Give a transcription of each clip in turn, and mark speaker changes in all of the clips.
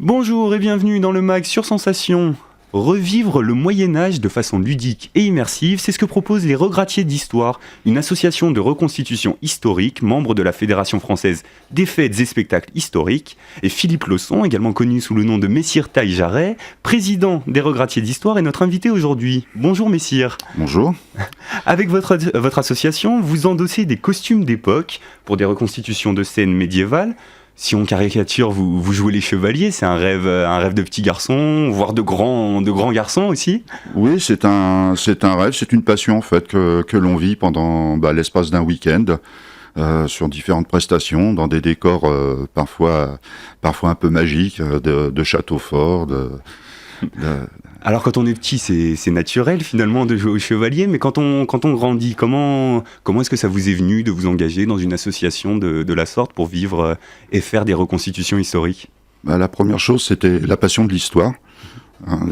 Speaker 1: Bonjour et bienvenue dans le MAG sur Sensation. Revivre le Moyen-Âge de façon ludique et immersive, c'est ce que proposent les Regrattiers d'Histoire, une association de reconstitution historique, membre de la Fédération française des fêtes et spectacles historiques, et Philippe Lausson, également connu sous le nom de Messire Taille-Jarret, président des Regrattiers d'Histoire, est notre invité aujourd'hui. Bonjour Messire.
Speaker 2: Bonjour.
Speaker 1: Avec votre association, vous endossez des costumes d'époque pour des reconstitutions de scènes médiévales. Si on caricature, vous jouez les chevaliers, c'est un rêve de petit garçon, voire de grands garçons aussi.
Speaker 2: Oui, c'est un rêve, c'est une passion en fait que l'on vit pendant l'espace d'un week-end sur différentes prestations, dans des décors parfois un peu magiques, de châteaux forts,
Speaker 1: Alors quand on est petit, c'est naturel finalement de jouer au chevalier, mais quand on grandit, comment est-ce que ça vous est venu de vous engager dans une association de la sorte pour vivre et faire des reconstitutions historiques ?
Speaker 2: La première chose, c'était la passion de l'histoire.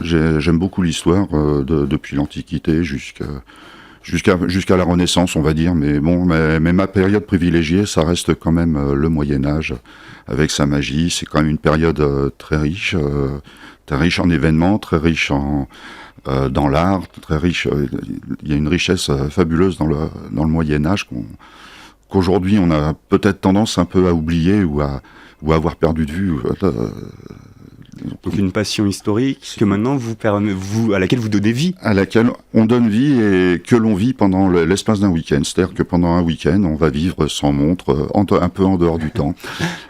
Speaker 2: J'aime beaucoup l'histoire depuis l'Antiquité jusqu'à la Renaissance, on va dire. Mais bon, mais ma période privilégiée, ça reste quand même le Moyen-Âge, avec sa magie. C'est quand même une période très riche en événements, très riche dans l'art, très riche. Il y a une richesse fabuleuse dans le Moyen-Âge qu'aujourd'hui on a peut-être tendance un peu à oublier ou à avoir perdu de vue.
Speaker 1: Donc une passion historique que maintenant à laquelle vous donnez vie.
Speaker 2: À laquelle on donne vie et que l'on vit pendant l'espace d'un week-end. C'est-à-dire que pendant un week-end, on va vivre sans montre, un peu en dehors du temps,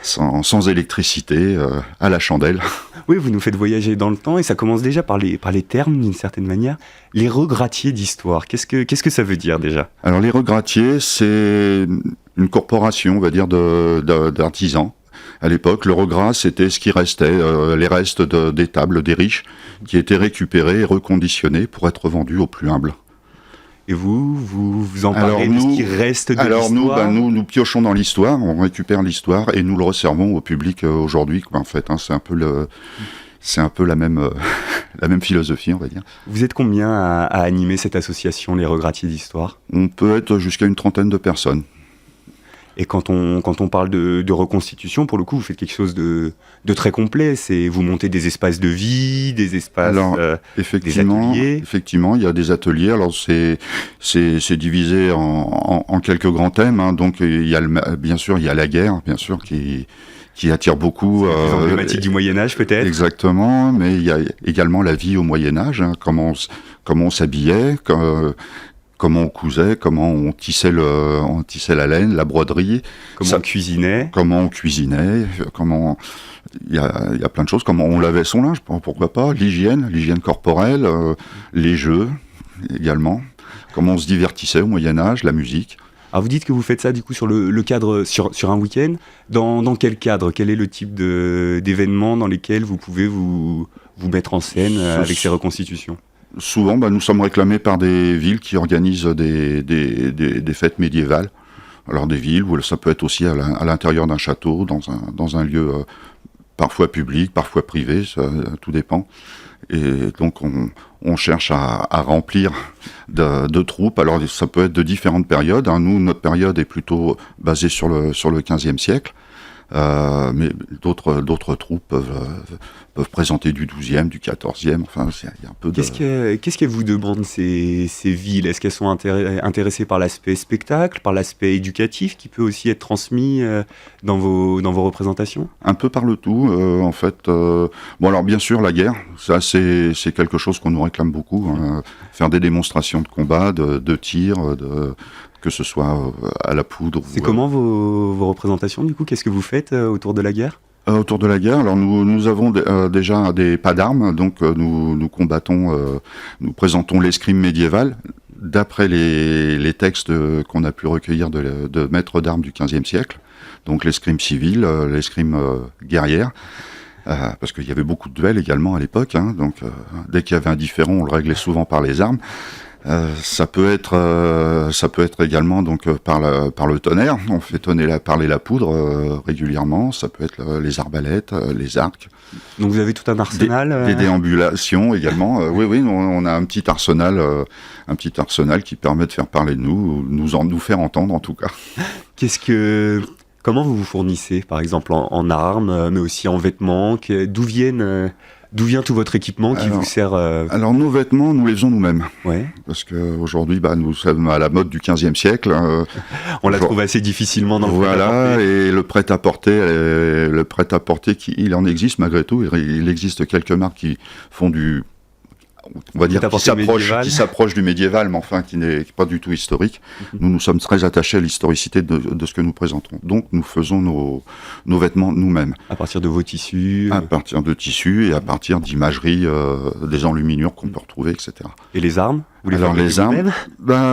Speaker 2: sans électricité, à la chandelle.
Speaker 1: Oui, vous nous faites voyager dans le temps et ça commence déjà par les termes d'une certaine manière. Les Regrattiers d'Histoire, qu'est-ce que ça veut dire déjà ?
Speaker 2: Alors les Regrattiers, c'est une corporation, on va dire, d'artisans. À l'époque, le regrat, c'était ce qui restait, les restes des tables des riches, qui étaient récupérés et reconditionnés pour être vendus aux plus humbles.
Speaker 1: Et vous en parlez de ce qui reste de l'histoire ?
Speaker 2: Alors nous piochons dans l'histoire, on récupère l'histoire et nous le resservons au public aujourd'hui. En fait, c'est un peu la même philosophie, on va dire.
Speaker 1: Vous êtes combien à animer cette association, les Regrattiers d'Histoire ?
Speaker 2: On peut être jusqu'à une trentaine de personnes.
Speaker 1: Et quand on parle de reconstitution, pour le coup, vous faites quelque chose de très complet. Vous montez des espaces de vie, des espaces, des ateliers.
Speaker 2: Effectivement, il y a des ateliers. Alors c'est divisé en quelques grands thèmes. Hein. Donc bien sûr il y a la guerre, bien sûr qui attire beaucoup.
Speaker 1: C'est emblématique du Moyen Âge peut-être.
Speaker 2: Exactement, mais il y a également la vie au Moyen Âge. Hein. Comment on s'habillait. Comment on cousait, comment on tissait la laine, la broderie.
Speaker 1: Comment on cuisinait.
Speaker 2: Il y a plein de choses. Comment on lavait son linge, pourquoi pas. L'hygiène corporelle, les jeux également. Comment on se divertissait au Moyen-Âge, la musique.
Speaker 1: Alors vous dites que vous faites ça du coup sur le cadre, sur un week-end. Dans quel cadre ? Quel est le type d'événements dans lesquels vous pouvez vous mettre en scène avec ces reconstitutions ?
Speaker 2: Souvent, nous sommes réclamés par des villes qui organisent des fêtes médiévales. Alors des villes où ça peut être aussi à l'intérieur d'un château, dans un lieu parfois public, parfois privé, ça, tout dépend. Et donc on cherche à remplir de troupes. Alors ça peut être de différentes périodes. Hein. Nous, notre période est plutôt basée sur le XVe siècle. Mais d'autres troupes peuvent présenter du 12e, du 14e, enfin, il y a un peu de...
Speaker 1: Qu'est-ce qu'elles vous demandent, ces villes ? Est-ce qu'elles sont intéressées par l'aspect spectacle, par l'aspect éducatif, qui peut aussi être transmis dans vos représentations ?
Speaker 2: Un peu par le tout, en fait. Bon, alors, bien sûr, la guerre, ça, c'est quelque chose qu'on nous réclame beaucoup. Hein. Faire des démonstrations de combat, de tir, que ce soit à la poudre.
Speaker 1: C'est comment vos représentations, du coup ? Qu'est-ce que vous faites autour de la guerre ?
Speaker 2: Autour de la guerre, alors nous avons déjà des pas d'armes, donc nous combattons, nous présentons l'escrime médiéval, d'après les textes qu'on a pu recueillir de maîtres d'armes du XVe siècle, donc l'escrime civile, l'escrime guerrière, parce qu'il y avait beaucoup de duels également à l'époque, hein, donc dès qu'il y avait un différend, on le réglait souvent par les armes. Ça peut être également donc par le tonnerre. On fait parler la poudre régulièrement. Ça peut être les arbalètes, les arcs.
Speaker 1: Donc vous avez tout un arsenal.
Speaker 2: Des déambulations également. Oui, on a un petit arsenal qui permet de faire parler de nous faire entendre en tout cas.
Speaker 1: Comment vous vous fournissez, par exemple, en armes, mais aussi en vêtements? D'où vient tout votre équipement qui vous sert
Speaker 2: Alors, nos vêtements, nous les faisons nous-mêmes.
Speaker 1: Ouais.
Speaker 2: Parce qu'aujourd'hui, nous sommes à la mode du XVe siècle.
Speaker 1: On la trouve assez difficilement dans le
Speaker 2: prêt-à-porter. Et le prêt-à-porter, il en existe malgré tout. Il existe quelques marques qui font on va dire qui s'approche du médiéval, mais enfin qui n'est pas du tout historique. Nous sommes très attachés à l'historicité de ce que nous présentons. Donc nous faisons nos vêtements nous-mêmes.
Speaker 1: À partir de vos tissus
Speaker 2: À partir de tissus et à partir d'imagerie, des enluminures qu'on peut retrouver, etc.
Speaker 1: Et les armes?
Speaker 2: Alors les armes,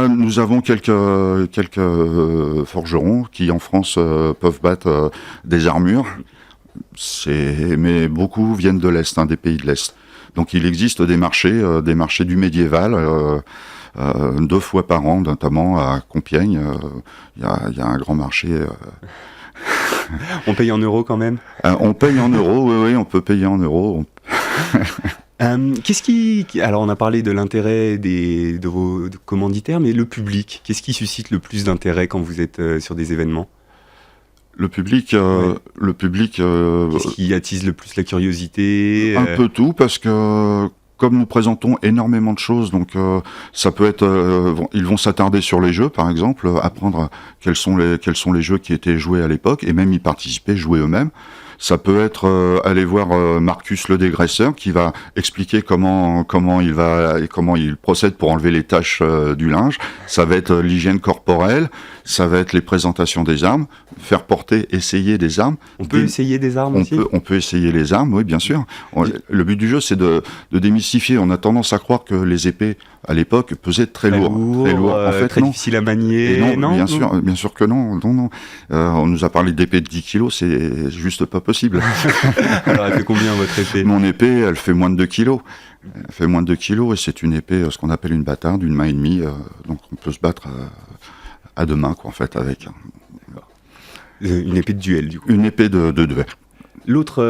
Speaker 2: nous avons quelques forgerons qui en France peuvent battre des armures. Mais beaucoup viennent de l'Est, des pays de l'Est. Donc il existe des marchés du médiéval, 2 fois par an, notamment à Compiègne. Il y a un grand marché.
Speaker 1: On paye en euros quand même?
Speaker 2: On paye en euros, oui, on peut payer en euros.
Speaker 1: Alors on a parlé de l'intérêt de vos commanditaires, mais le public, qu'est-ce qui suscite le plus d'intérêt quand vous êtes sur des événements?
Speaker 2: Le public,
Speaker 1: qu'est-ce qui attise le plus la curiosité?
Speaker 2: Un peu tout, parce que comme nous présentons énormément de choses, donc ça peut être, ils vont s'attarder sur les jeux, par exemple, apprendre quels sont les jeux qui étaient joués à l'époque, et même y participer, jouer eux-mêmes. Ça peut être aller voir Marcus le dégraisseur qui va expliquer comment il procède pour enlever les taches du linge. Ça va être l'hygiène corporelle, ça va être les présentations des armes, faire porter, essayer des armes.
Speaker 1: On peut essayer des armes aussi.
Speaker 2: On peut essayer les armes, oui, bien sûr. Le but du jeu, c'est de démystifier. On a tendance à croire que les épées à l'époque pesaient très lourd.
Speaker 1: En fait, très difficile à manier.
Speaker 2: Et non, bien sûr que non. On nous a parlé d'épées de 10 kilos, c'est juste pas possible.
Speaker 1: Alors, elle fait combien votre épée?
Speaker 2: Mon épée, elle fait moins de 2 kilos. Elle fait moins de 2 kilos et c'est une épée, ce qu'on appelle une bâtarde, d'une main et demie. Donc on peut se battre à 2 mains, quoi, en fait, avec.
Speaker 1: Une épée de duel, du coup.
Speaker 2: Une épée de duel.
Speaker 1: L'autre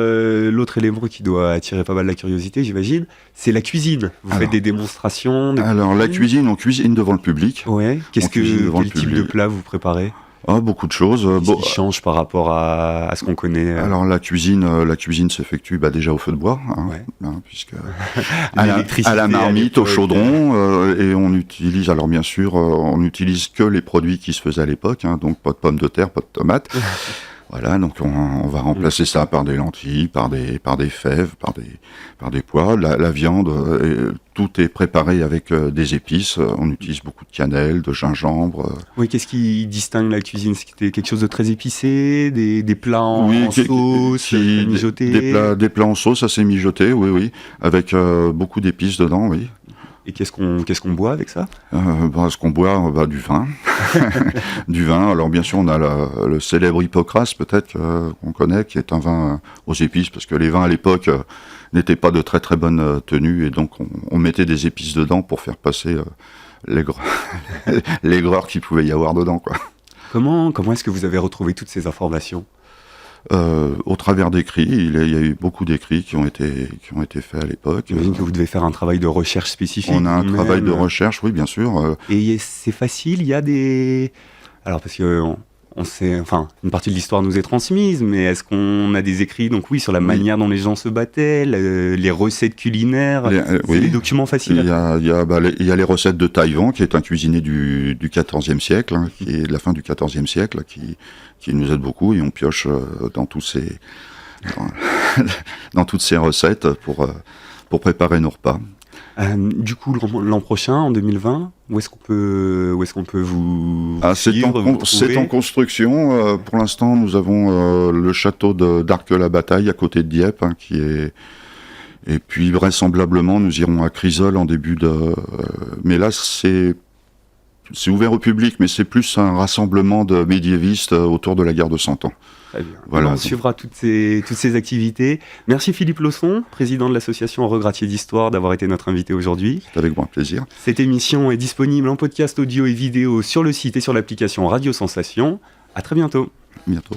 Speaker 1: élément qui doit attirer pas mal la curiosité, j'imagine, c'est la cuisine. Vous faites des démonstrations
Speaker 2: la cuisine, on cuisine devant le public.
Speaker 1: Ouais. Quel type de plat vous préparez?
Speaker 2: Beaucoup de choses.
Speaker 1: Qu'est-ce qui change par rapport à ce qu'on connaît?
Speaker 2: Alors la cuisine s'effectue déjà au feu de bois, puisque à la marmite, au chaudron, et on utilise, alors bien sûr, on n'utilise que les produits qui se faisaient à l'époque, donc pas de pommes de terre, pas de tomates. Voilà, donc on va remplacer ça par des lentilles, par des fèves, par des pois. La viande, tout est préparé avec des épices. On utilise beaucoup de cannelle, de gingembre.
Speaker 1: Oui, qu'est-ce qui distingue la cuisine? C'était quelque chose de très épicé, des plats en sauce, mijotés?
Speaker 2: Des plats en sauce assez mijotés, oui, avec beaucoup d'épices dedans, oui.
Speaker 1: Et qu'est-ce qu'on boit avec ça?
Speaker 2: Ce qu'on boit, du vin. Du vin. Alors bien sûr, on a le célèbre Hippocrate, peut-être, qu'on connaît, qui est un vin aux épices, parce que les vins à l'époque n'étaient pas de très très bonne tenue, et donc on mettait des épices dedans pour faire passer l'aigreur qu'il pouvait y avoir dedans, quoi.
Speaker 1: Comment est-ce que vous avez retrouvé toutes ces informations?
Speaker 2: Au travers d'écrits, il y a eu beaucoup d'écrits qui ont été faits à l'époque.
Speaker 1: J'imagine que vous devez faire un travail de recherche spécifique.
Speaker 2: On a un travail de recherche, oui, bien sûr.
Speaker 1: Et c'est facile, il y a des... Alors, parce que on sait, une partie de l'histoire nous est transmise, mais est-ce qu'on a des écrits, donc oui, sur la manière dont les gens se battaient, les recettes culinaires, c'est des documents faciles?
Speaker 2: Il y a les recettes de Taïwan, qui est un cuisinier du XIVe siècle, qui est de la fin du XIVe siècle, qui nous aide beaucoup, et on pioche dans toutes ces recettes pour préparer nos repas.
Speaker 1: Du coup, l'an prochain, en 2020, où est-ce qu'on peut vous suivre,
Speaker 2: c'est en construction. Pour l'instant, nous avons le château d'Arques-la-Bataille à côté de Dieppe, et puis vraisemblablement, nous irons à Crisol en début de... mais là, c'est ouvert au public, mais c'est plus un rassemblement de médiévistes autour de la guerre de 100 ans.
Speaker 1: Très bien. Voilà. On suivra toutes ces activités. Merci Philippe Lausson, président de l'association Regratiers d'Histoire, d'avoir été notre invité aujourd'hui.
Speaker 2: C'est avec grand plaisir.
Speaker 1: Cette émission est disponible en podcast audio et vidéo sur le site et sur l'application Radio Sensation. À très bientôt.
Speaker 2: À bientôt.